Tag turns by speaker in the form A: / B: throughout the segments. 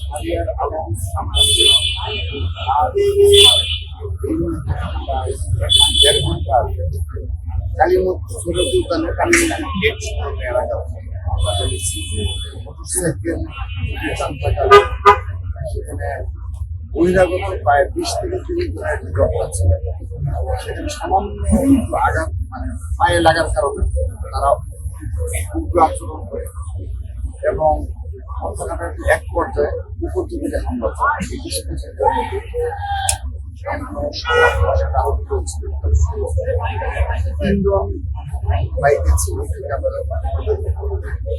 A: শাহরিয়ার আলম আমার আর দেড় ঘন্টা কালীমত সৈরত উদ্যানের কালীমত গেট এলাকা আমরা চলেছি মোটরসাইকেল সেখানে বহিরাগত প্রায় 20 থেকে 30 জনের ঘটনা ছিল। সেখানে সামান্য আঘাত মানে পায়ে লাগার কারণে তারা উগ্র আচরণ করে এবং এক পর্যায়ে উপর থেকে হামলা করে 3জন বাইকে ছিল।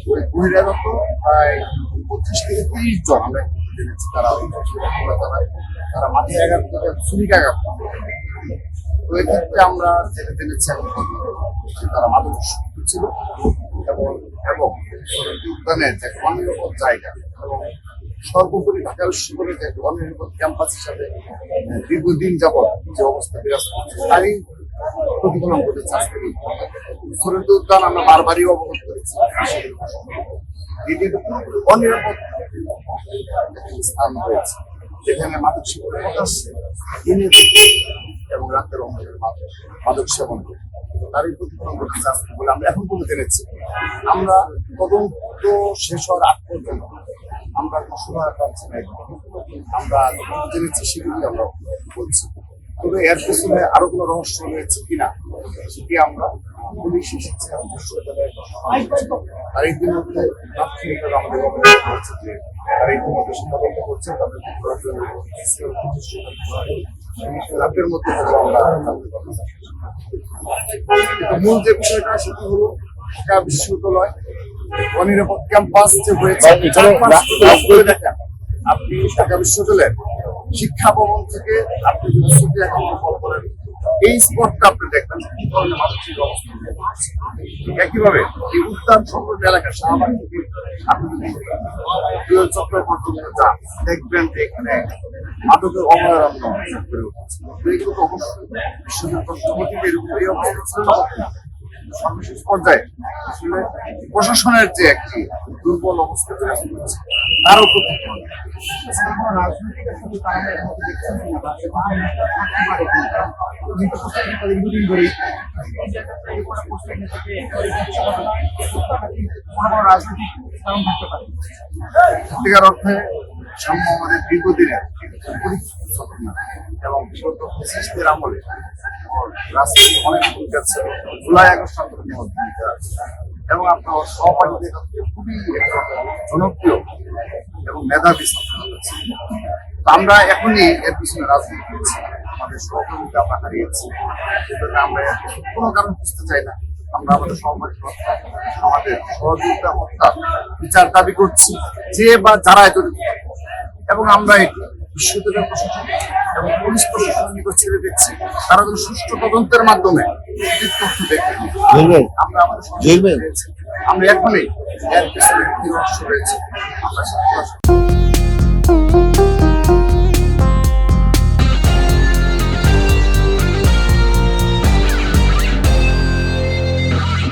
A: ওই বহিরাগত প্রায় 25 থেকে 30 জন আমরা জেনেছি তারা তারা মাথায় আঘাত করে ছুরিক আঘাত। তো এক্ষেত্রে আমরা যেটা জেনেছি তারা মাদক ছিল এবং উদ্যানের যে অনিরাপদ জায়গা এবং সর্বোপরি ঢাকা বিশ্ববিদ্যালয়ের যে অনিরাপদ ক্যাম্পাস হিসাবে দীর্ঘদিন যাবৎ যে অবস্থা বিরাজ করছে তারই প্রতিফলন ঘটেছে আজকের সৈরত উদ্যান আমরা বারবারই অবগত করেছি। এটি অনিরাপদ স্থান রয়েছে যেখানে মাদক সেবন প্রকাশ্যে দিনে এবং রাতের মাদক সেবন করে তারই প্রতিফলন ঘটেছে আজকে বলে আমরা এখন পর্যন্ত জেনেছি। আমরা তদন্ত শেষ হওয়ার আগ পর্যন্ত আমরা ঘোষণা পাচ্ছি না, আমরা জেনেছি সেগুলি আমরা বলছি। তবে এর পেছনে আরো কোনো রহস্য রয়েছে কিনা সেটি আমরা পুলিশ এসেছে আর ইতিমধ্যে তাৎক্ষণিকভাবে আমাদের অবগত হচ্ছে যে তারা ইতিমধ্যে তদন্ত করছে তাদের রাতের মধ্যে আমরা জানতে পারবো। মূল যে বিষয়টা সেটি হলো ঢাকা বিশ্ববিদ্যালয় অনিরাপদ ক্যাম্পাস যে হয়েছে দেখেন আপনি ঢাকা বিশ্ববিদ্যালয়ের শিক্ষা ভবন থেকে আপনি যদি ছবি ফলো করেন এই স্পটটা আপনি দেখবেন কি ধরনের মানসিক অবস্থা। একইভাবে এই উদ্যান সংলগ্ন এলাকা শাহবাগ থেকে আপনি যদি জুয়েল চক্র পর্যন্ত যান দেখবেন যে এখানে মাদকের অভয়ারণ্য গড়ে উঠেছে। এগুলো তো অবশ্যই বিশ্ববিদ্যালয় এই অবস্থা সর্বশেষ পর্যায়ে আসলে প্রশাসনের যে একটি দুর্বল অবস্থা তারও সত্যিকার অর্থে সাম্য আমাদের দীর্ঘদিনের এবং বিগত 25 আমলে রাজনীতি অনেক ভূমিকা ছিল, জুলাই আগস্ট আন্দোলনের ভূমিকা আছে এবং আপনার সহপাঠীদের কাছে খুবই জনপ্রিয় এবং মেধাবী আমরা এখনই এর পিছনে রাজনীতি করছি, আমাদের সহকর্মীকে আমরা হারিয়েছি। সেজন্য আমরা কোনো কারণ বুঝতে চাই না। আমরা আমাদের সহপাঠী আমাদের সহযোগিতা হত্যা বিচার দাবি করছি যে বা যারা জড়িত এবং আমরা বিশ্ববিদ্যালয় প্রশাসন এবং পুলিশ প্রশাসনের নিকট ছেড়ে দিচ্ছি তারা যেন সুষ্ঠু তদন্তের মাধ্যমে তথ্য দেখবেন। আমরা আমাদের আমরা এখনই এর পিছনে কি রহস্য রয়েছে আমরা